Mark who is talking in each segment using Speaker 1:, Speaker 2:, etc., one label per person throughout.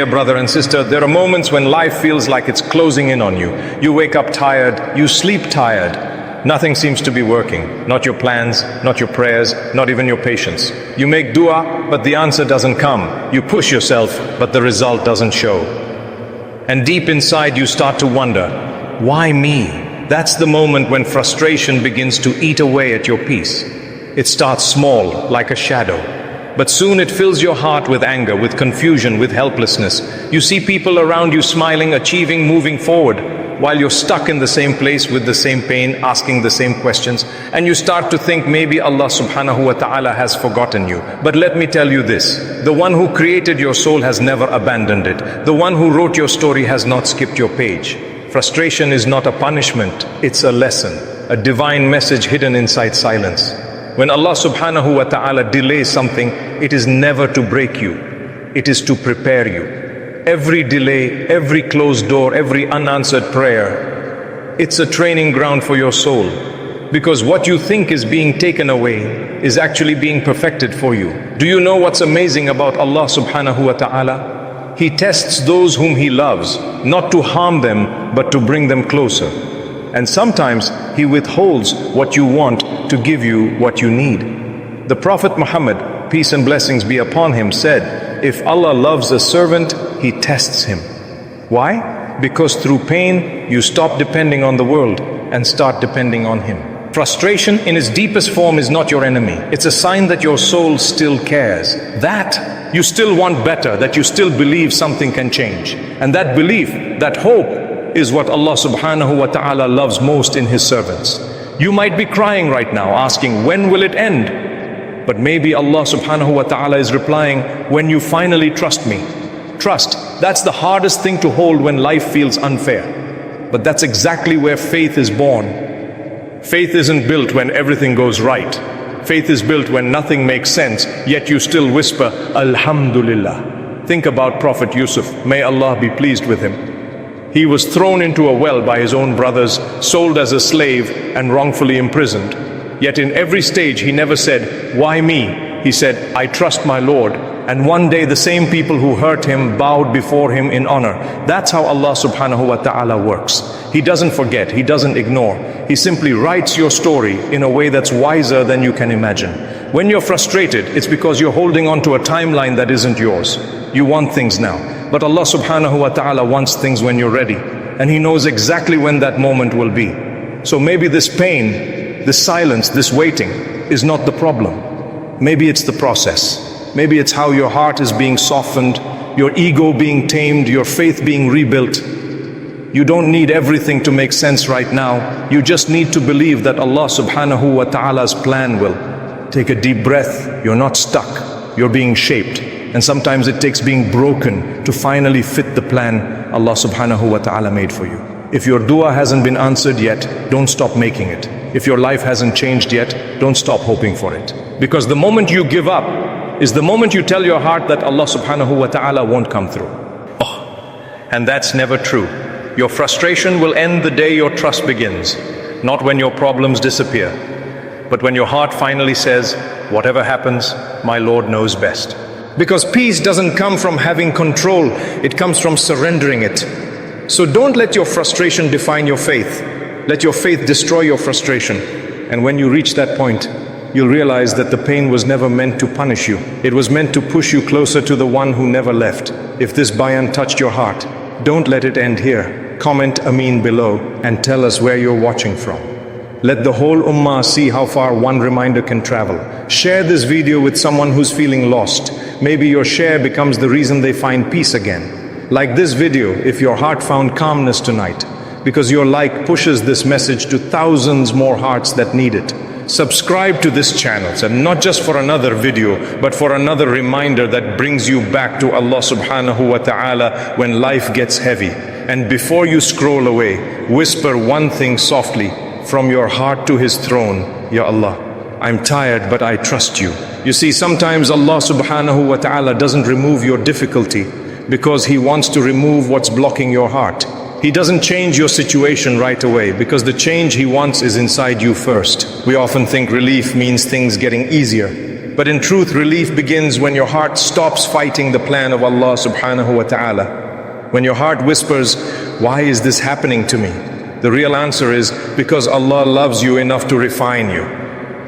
Speaker 1: Dear brother and sister, there are moments when life feels like it's closing in on you. You wake up tired, you sleep tired. Nothing seems to be working. Not your plans, not your prayers, not even your patience. You make dua, but the answer doesn't come. You push yourself, but the result doesn't show. And deep inside you start to wonder, why me? That's the moment when frustration begins to eat away at your peace. It starts small, like a shadow. But soon it fills your heart with anger, with confusion, with helplessness. You see people around you smiling, achieving, moving forward, while you're stuck in the same place with the same pain, asking the same questions. And you start to think maybe Allah subhanahu wa ta'ala has forgotten you. But let me tell you this, the one who created your soul has never abandoned it. The one who wrote your story has not skipped your page. Frustration is not a punishment, it's a lesson, a divine message hidden inside silence. When Allah subhanahu wa ta'ala delays something, it is never to break you, it is to prepare you. Every delay, every closed door, every unanswered prayer, it's a training ground for your soul. Because what you think is being taken away is actually being perfected for you. Do you know what's amazing about Allah subhanahu wa ta'ala? He tests those whom He loves, not to harm them, but to bring them closer. And sometimes He withholds what you want to give you what you need. The Prophet Muhammad, peace and blessings be upon him, said, if Allah loves a servant, He tests him. Why? Because through pain, you stop depending on the world and start depending on Him. Frustration in its deepest form is not your enemy. It's a sign that your soul still cares. That you still want better, that you still believe something can change. And that belief, that hope, is what Allah subhanahu wa ta'ala loves most in His servants. You might be crying right now, asking, when will it end? But maybe Allah subhanahu wa ta'ala is replying, when you finally trust me. Trust, that's the hardest thing to hold when life feels unfair. But that's exactly where faith is born. Faith isn't built when everything goes right. Faith is built when nothing makes sense, yet you still whisper, Alhamdulillah. Think about Prophet Yusuf, may Allah be pleased with him. He was thrown into a well by his own brothers, sold as a slave and wrongfully imprisoned. Yet in every stage he never said, why me? He said, I trust my Lord. And one day the same people who hurt him bowed before him in honor. That's how Allah subhanahu wa ta'ala works. He doesn't forget, He doesn't ignore. He simply writes your story in a way that's wiser than you can imagine. When you're frustrated, it's because you're holding on to a timeline that isn't yours. You want things now. But Allah subhanahu wa ta'ala wants things when you're ready. And He knows exactly when that moment will be. So maybe this pain, this silence, this waiting is not the problem. Maybe it's the process. Maybe it's how your heart is being softened, your ego being tamed, your faith being rebuilt. You don't need everything to make sense right now. You just need to believe that Allah subhanahu wa ta'ala's plan will. Take a deep breath. You're not stuck. You're being shaped. And sometimes it takes being broken to finally fit the plan Allah subhanahu wa ta'ala made for you. If your dua hasn't been answered yet, don't stop making it. If your life hasn't changed yet, don't stop hoping for it. Because the moment you give up is the moment you tell your heart that Allah subhanahu wa ta'ala won't come through. And that's never true. Your frustration will end the day your trust begins, not when your problems disappear, but when your heart finally says, whatever happens, my Lord knows best. Because peace doesn't come from having control, it comes from surrendering it. So don't let your frustration define your faith. Let your faith destroy your frustration. And when you reach that point, you'll realize that the pain was never meant to punish you. It was meant to push you closer to the one who never left. If this bayan touched your heart, don't let it end here. Comment Ameen below and tell us where you're watching from. Let the whole ummah see how far one reminder can travel. Share this video with someone who's feeling lost. Maybe your share becomes the reason they find peace again. Like this video if your heart found calmness tonight, because your like pushes this message to thousands more hearts that need it. Subscribe to this channel, and not just for another video, but for another reminder that brings you back to Allah subhanahu wa ta'ala when life gets heavy. And before you scroll away, whisper one thing softly from your heart to His throne, Ya Allah, I'm tired but I trust you. You see, sometimes Allah subhanahu wa ta'ala doesn't remove your difficulty because He wants to remove what's blocking your heart. He doesn't change your situation right away because the change He wants is inside you first. We often think relief means things getting easier, But in truth, relief begins when your heart stops fighting the plan of Allah subhanahu wa ta'ala. When your heart whispers, why is this happening to me? The real answer is because Allah loves you enough to refine you.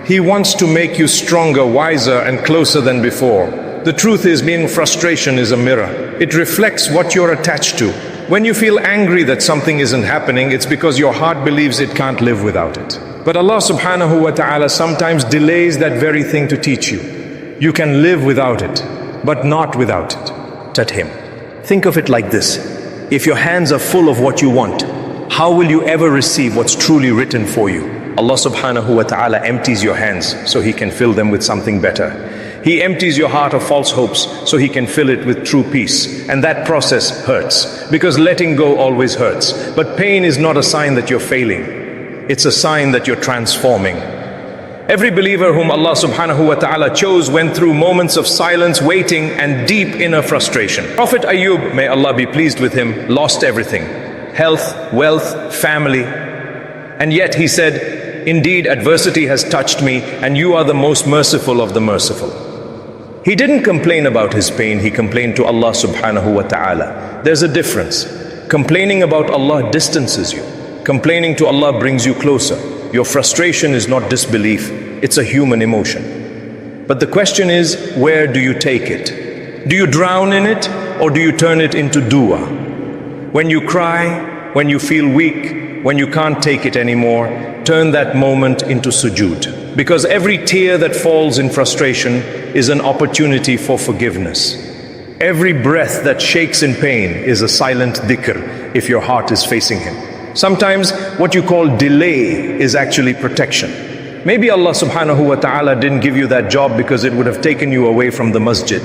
Speaker 1: He wants to make you stronger, wiser, and closer than before. The truth is, being frustration is a mirror. It reflects what you're attached to. When you feel angry that something isn't happening, it's because your heart believes it can't live without it. But Allah subhanahu wa ta'ala sometimes delays that very thing to teach you. You can live without it, but not without it. At Him. Think of it like this. If your hands are full of what you want, how will you ever receive what's truly written for you? Allah subhanahu wa ta'ala empties your hands so He can fill them with something better. He empties your heart of false hopes so He can fill it with true peace. And that process hurts, because letting go always hurts. But pain is not a sign that you're failing. It's a sign that you're transforming. Every believer whom Allah subhanahu wa ta'ala chose went through moments of silence, waiting, and deep inner frustration. Prophet Ayub, may Allah be pleased with him, lost everything. Health, wealth, family. And yet he said, indeed, adversity has touched me, and you are the most merciful of the merciful. He didn't complain about his pain, he complained to Allah subhanahu wa ta'ala. There's a difference. Complaining about Allah distances you. Complaining to Allah brings you closer. Your frustration is not disbelief, it's a human emotion. But the question is, where do you take it? Do you drown in it, or do you turn it into dua? When you cry, when you feel weak, when you can't take it anymore, turn that moment into sujood. Because every tear that falls in frustration is an opportunity for forgiveness. Every breath that shakes in pain is a silent dhikr if your heart is facing Him. Sometimes what you call delay is actually protection. Maybe Allah subhanahu wa ta'ala didn't give you that job because it would have taken you away from the masjid.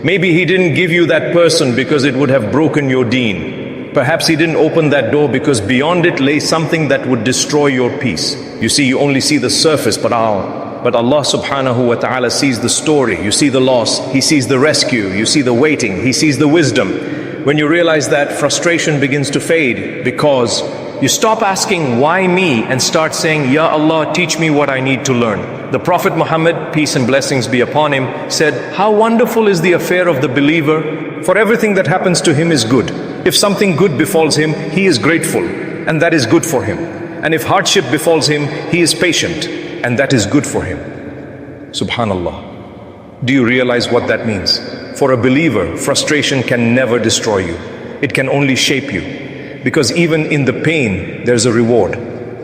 Speaker 1: Maybe He didn't give you that person because it would have broken your deen. Perhaps He didn't open that door because beyond it lay something that would destroy your peace. You see, you only see the surface, but Allah subhanahu wa ta'ala sees the story. You see the loss, He sees the rescue, you see the waiting, He sees the wisdom. When you realize that, frustration begins to fade, because you stop asking, why me? And start saying, Ya Allah, teach me what I need to learn. The Prophet Muhammad, peace and blessings be upon him, said, how wonderful is the affair of the believer, for everything that happens to him is good. If something good befalls him, he is grateful, and that is good for him. And if hardship befalls him, he is patient, and that is good for him. Subhanallah. Do you realize what that means? For a believer, frustration can never destroy you. It can only shape you. Because even in the pain, there's a reward.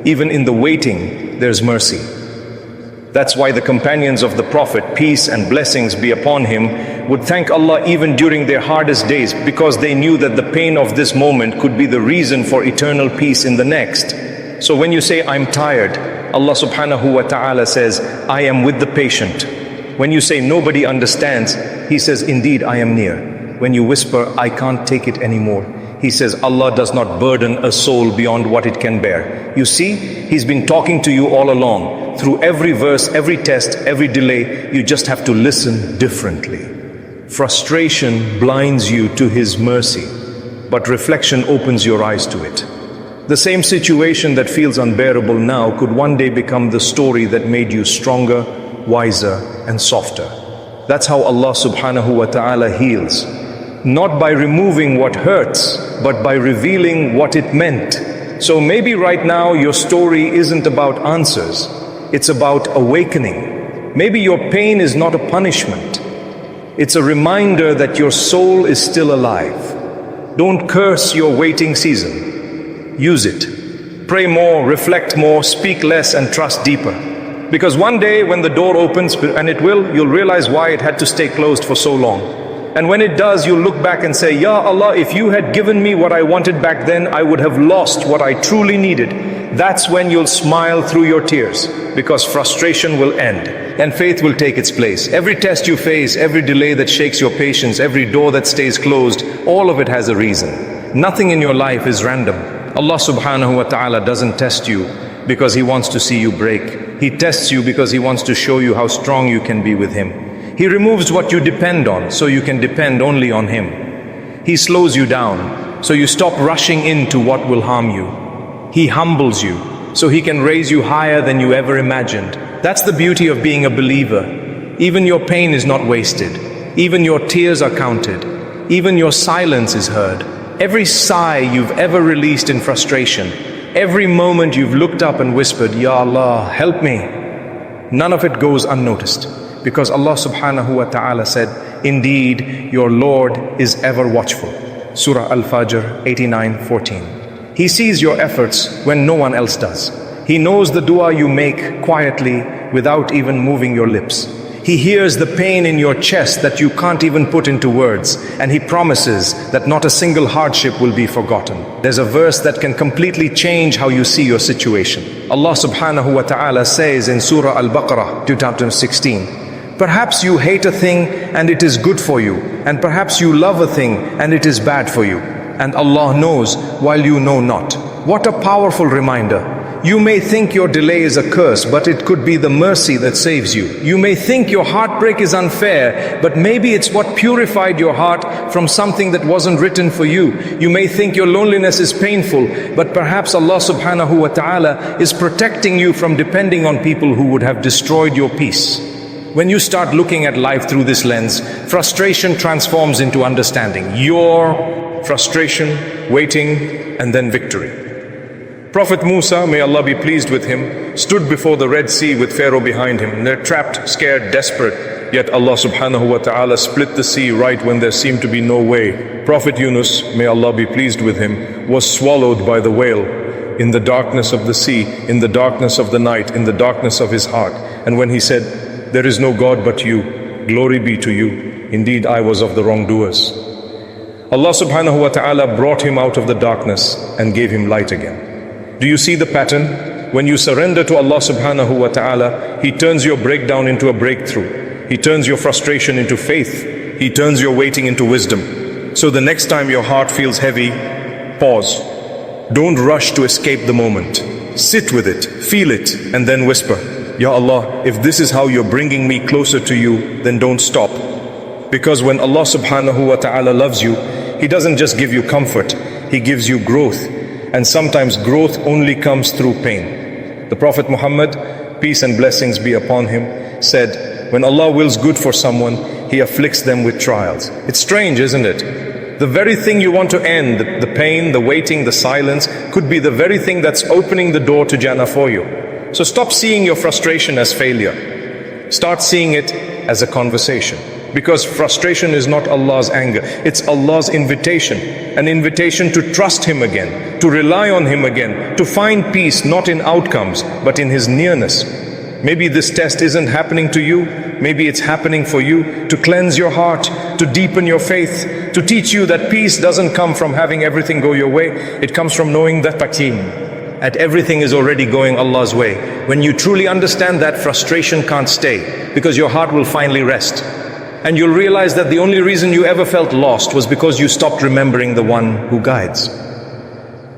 Speaker 1: Even in the waiting, there's mercy. That's why the companions of the Prophet, peace and blessings be upon him, would thank Allah even during their hardest days, because they knew that the pain of this moment could be the reason for eternal peace in the next. So when you say, I'm tired, Allah subhanahu wa ta'ala says, I am with the patient. When you say, nobody understands, He says, indeed, I am near. When you whisper, I can't take it anymore, He says, Allah does not burden a soul beyond what it can bear. You see, He's been talking to you all along. Through every verse, every test, every delay, you just have to listen differently. Frustration blinds you to His mercy, but reflection opens your eyes to it. The same situation that feels unbearable now could one day become the story that made you stronger, wiser, and softer. That's how Allah subhanahu wa ta'ala heals. Not by removing what hurts, but by revealing what it meant. So maybe right now your story isn't about answers, it's about awakening. Maybe your pain is not a punishment. It's a reminder that your soul is still alive. Don't curse your waiting season. Use it. Pray more, reflect more, speak less, and trust deeper. Because one day when the door opens, and it will, you'll realize why it had to stay closed for so long. And when it does, you'll look back and say, Ya Allah, if you had given me what I wanted back then, I would have lost what I truly needed. That's when you'll smile through your tears, because frustration will end and faith will take its place. Every test you face, every delay that shakes your patience, every door that stays closed, all of it has a reason. Nothing in your life is random. Allah subhanahu wa ta'ala doesn't test you because He wants to see you break. He tests you because He wants to show you how strong you can be with Him. He removes what you depend on so you can depend only on Him. He slows you down so you stop rushing into what will harm you. He humbles you so He can raise you higher than you ever imagined. That's the beauty of being a believer. Even your pain is not wasted. Even your tears are counted. Even your silence is heard. Every sigh you've ever released in frustration, every moment you've looked up and whispered, Ya Allah, help me, none of it goes unnoticed. Because Allah subhanahu wa ta'ala said, indeed, your Lord is ever watchful. Surah Al-Fajr 89:14. He sees your efforts when no one else does. He knows the dua you make quietly without even moving your lips. He hears the pain in your chest that you can't even put into words, and He promises that not a single hardship will be forgotten. There's a verse that can completely change how you see your situation. Allah subhanahu wa ta'ala says in Surah Al-Baqarah 2:16, perhaps you hate a thing and it is good for you, and perhaps you love a thing and it is bad for you, and Allah knows while you know not. What a powerful reminder. You may think your delay is a curse, but it could be the mercy that saves you. You may think your heartbreak is unfair, but maybe it's what purified your heart from something that wasn't written for you. You may think your loneliness is painful, but perhaps Allah subhanahu wa ta'ala is protecting you from depending on people who would have destroyed your peace. When you start looking at life through this lens, frustration transforms into understanding. Your frustration, waiting, and then victory. Prophet Musa, may Allah be pleased with him, stood before the Red Sea with Pharaoh behind him. They're trapped, scared, desperate. Yet Allah subhanahu wa ta'ala split the sea right when there seemed to be no way. Prophet Yunus, may Allah be pleased with him, was swallowed by the whale in the darkness of the sea, in the darkness of the night, in the darkness of his heart. And when he said, there is no God but you, glory be to you, indeed I was of the wrongdoers. Allah subhanahu wa ta'ala brought him out of the darkness and gave him light again. Do you see the pattern? When you surrender to Allah subhanahu wa ta'ala, He turns your breakdown into a breakthrough. He turns your frustration into faith. He turns your waiting into wisdom. So the next time your heart feels heavy, pause. Don't rush to escape the moment. Sit with it, feel it, and then whisper, Ya Allah, if this is how you're bringing me closer to you, then don't stop. Because when Allah subhanahu wa ta'ala loves you, He doesn't just give you comfort, He gives you growth. And sometimes growth only comes through pain. The Prophet Muhammad, peace and blessings be upon him, said, when Allah wills good for someone, He afflicts them with trials. It's strange, isn't it? The very thing you want to end, the pain, the waiting, the silence, could be the very thing that's opening the door to Jannah for you. So stop seeing your frustration as failure. Start seeing it as a conversation. Because frustration is not Allah's anger, it's Allah's invitation. An invitation to trust Him again, to rely on Him again, to find peace not in outcomes, but in His nearness. Maybe this test isn't happening to you, maybe it's happening for you to cleanse your heart, to deepen your faith, to teach you that peace doesn't come from having everything go your way, it comes from knowing that at everything is already going Allah's way. When you truly understand that, frustration can't stay, because your heart will finally rest. And you'll realize that the only reason you ever felt lost was because you stopped remembering the one who guides.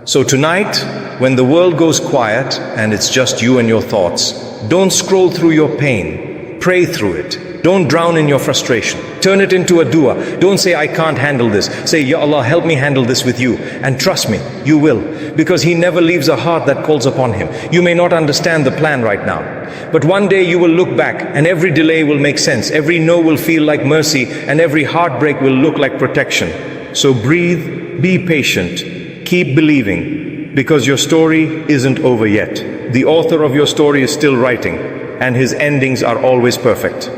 Speaker 1: So tonight, when the world goes quiet and it's just you and your thoughts, don't scroll through your pain, pray through it. Don't drown in your frustration. Turn it into a dua. Don't say, I can't handle this. Say, Ya Allah, help me handle this with you. And trust me, you will. Because He never leaves a heart that calls upon Him. You may not understand the plan right now, but one day you will look back and every delay will make sense. Every no will feel like mercy, and every heartbreak will look like protection. So breathe, be patient, keep believing, because your story isn't over yet. The author of your story is still writing, and his endings are always perfect.